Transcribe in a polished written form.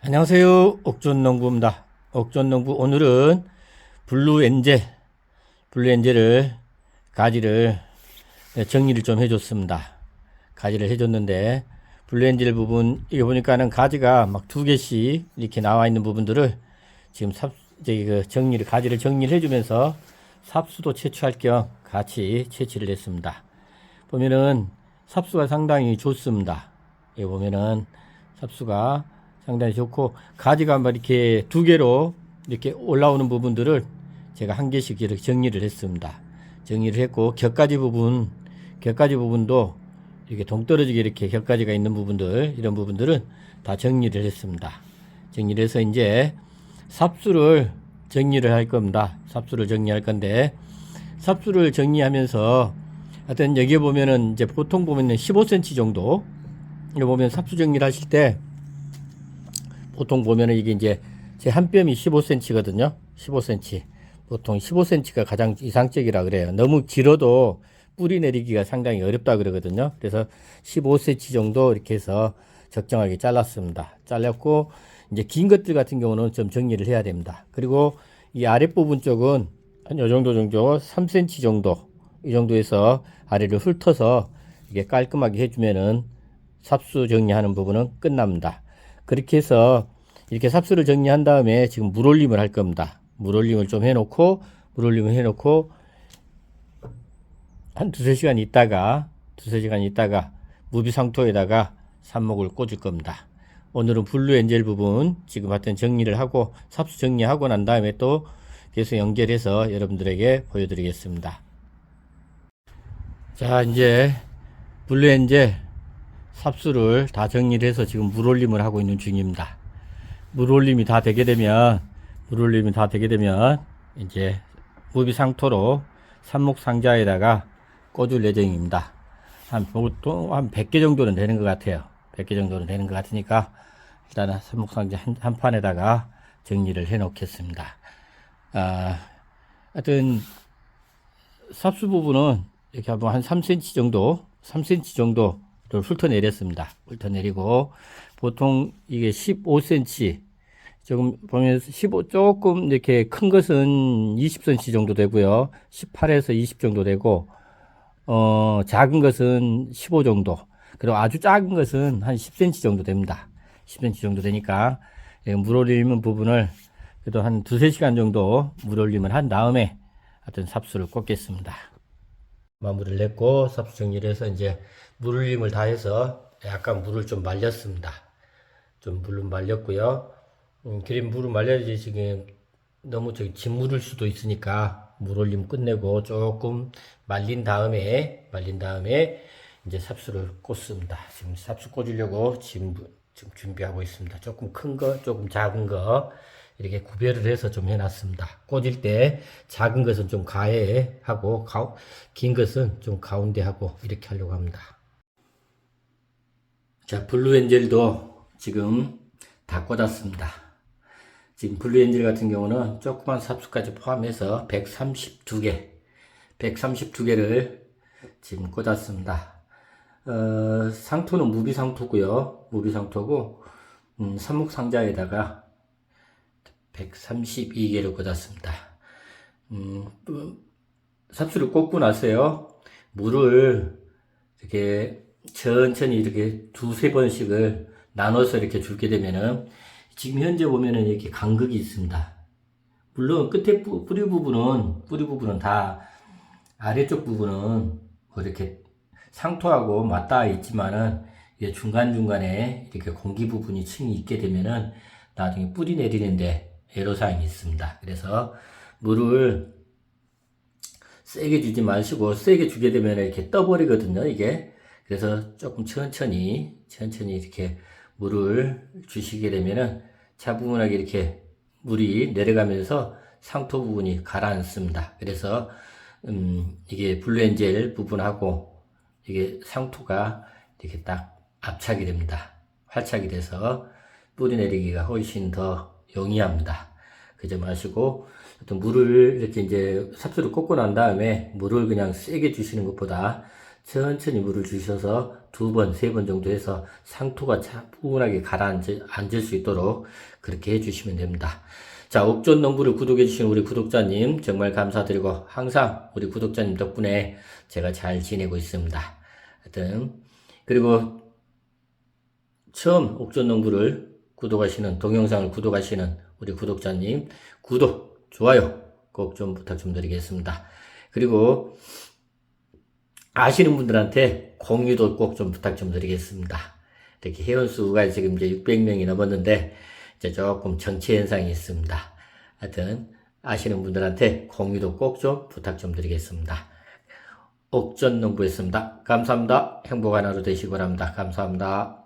안녕하세요. 옥존농부입니다. 옥존농부 오늘은 블루엔젤을 가지를 정리를 좀 해줬습니다. 가지를 해줬는데 블루엔젤 부분 이거 보니까는 가지가 막 두 개씩 이렇게 나와 있는 부분들을 지금 가지를 정리를 해주면서 삽수도 채취할 겸 같이 채취를 했습니다. 보면은 삽수가 상당히 좋습니다. 여기 보면은 삽수가 상당히 좋고 가지가 막 이렇게 두 개로 이렇게 올라오는 부분들을 제가 한 개씩 이렇게 정리를 했습니다. 정리를 했고 격가지 부분도 이렇게 동떨어지게 이렇게 격가지가 있는 부분들 이런 부분들은 다 정리를 했습니다. 정리를 해서 이제 삽수를 정리를 할 겁니다. 삽수를 정리할 건데 삽수를 정리하면서 하여튼 여기에 보면은 이제 보통 보면은 15cm 정도 여기 보면 삽수 정리를 하실 때 보통 보면은 이게 이제 제 한 뼘이 15cm거든요. 15cm. 보통 15cm가 가장 이상적이라 그래요. 너무 길어도 뿌리 내리기가 상당히 어렵다 그러거든요. 그래서 15cm 정도 이렇게 해서 적정하게 잘랐습니다. 잘랐고 이제 긴 것들 같은 경우는 좀 정리를 해야 됩니다. 그리고 이 아랫부분 쪽은 한 요 정도 3cm 정도 이 정도에서 아래를 훑어서 이게 깔끔하게 해주면은 삽수 정리하는 부분은 끝납니다. 그렇게 해서 이렇게 삽수를 정리한 다음에 지금 물올림을 할 겁니다. 물올림을 좀 해놓고 한 두세 시간 있다가 무비상토에다가 삽목을 꽂을 겁니다. 오늘은 블루엔젤 부분 지금 하여튼 정리를 하고 삽수 정리하고 난 다음에 또 계속 연결해서 여러분들에게 보여드리겠습니다. 자, 이제 블루엔젤 삽수를 다 정리를 해서 지금 물올림을 하고 있는 중입니다. 물올림이 다 되게 되면 이제 무비상토로 삽목 상자에다가 꽂을 예정입니다. 보통 한 100개 정도는 되는 것 같아요. 100개 정도는 되는 것 같으니까 일단은 삽목 상자 한 판에다가 정리를 해 놓겠습니다. 하여튼 삽수 부분은 이렇게 한번 한 3cm 정도를 훑어내렸습니다. 훑어내리고 보통 이게 15cm 조금 보면 15 조금 이렇게 큰 것은 20cm 정도 되고요. 18에서 20 정도 되고 작은 것은 15 정도. 그리고 아주 작은 것은 한 10cm 정도 됩니다. 10cm 정도 되니까 물올리는 부분을 그래도 한 두세 시간 정도 물올림을 한 다음에 하여튼 삽수를 꽂겠습니다. 마무리를 냈고 삽수 정리를 해서 이제 물올림을 다 해서 약간 물을 좀 말렸습니다. 좀 물을 말렸고요. 그래 물을 말려야지 지금 너무 짓무를 수도 있으니까 물올림 끝내고 조금 말린 다음에 이제 삽수를 꽂습니다. 지금 삽수 꽂으려고 지금 준비하고 있습니다. 조금 큰 거, 조금 작은 거 이렇게 구별을 해서 좀 해놨습니다. 꽂을 때 작은 것은 좀 가에 하고 긴 것은 좀 가운데 하고 이렇게 하려고 합니다. 자, 블루엔젤도 지금 다 꽂았습니다. 지금 블루엔젤 같은 경우는 조그만 삽수까지 포함해서 132개를 지금 꽂았습니다. 상토는 무비상토고 삽목상자에다가 132개를 꽂았습니다. 삽수를 꽂고 나서요, 물을 이렇게 천천히 이렇게 두세 번씩을 나눠서 이렇게 줄게 되면은 지금 현재 보면은 이렇게 간극이 있습니다. 물론 끝에 뿌리 부분은 다 아래쪽 부분은 뭐 이렇게 상토하고 맞닿아 있지만은 이게 중간중간에 이렇게 공기 부분이 층이 있게 되면은 나중에 뿌리 내리는데 애로사항이 있습니다. 그래서 물을 세게 주지 마시고 세게 주게 되면 이렇게 떠버리거든요, 이게. 그래서 조금 천천히 이렇게 물을 주시게 되면은 차분하게 이렇게 물이 내려가면서 상토 부분이 가라앉습니다. 그래서 이게 블루엔젤 부분하고 이게 상토가 이렇게 딱 압착이 됩니다. 활착이 돼서 뿌리 내리기가 훨씬 더 용이합니다. 그 점 아시고, 물을 이렇게 이제 삽수를 꽂고 난 다음에 물을 그냥 세게 주시는 것보다 천천히 물을 주셔서 2번, 3번 정도 해서 상토가 차분하게 가라앉을 수 있도록 그렇게 해주시면 됩니다. 자, 옥존농부를 구독해주신 우리 구독자님 정말 감사드리고 항상 우리 구독자님 덕분에 제가 잘 지내고 있습니다. 하여튼 그리고 처음 옥존농부를 구독하시는, 동영상을 구독하시는 우리 구독자님 구독, 좋아요 꼭 좀 부탁 좀 드리겠습니다. 그리고 아시는 분들한테 공유도 꼭 좀 부탁 좀 드리겠습니다. 이렇게 회원수가 지금 이제 600명이 넘었는데 이제 조금 정체 현상이 있습니다. 하여튼 아시는 분들한테 공유도 꼭 좀 부탁 좀 드리겠습니다. 옥전농부였습니다. 감사합니다. 행복한 하루 되시기 바랍니다. 감사합니다.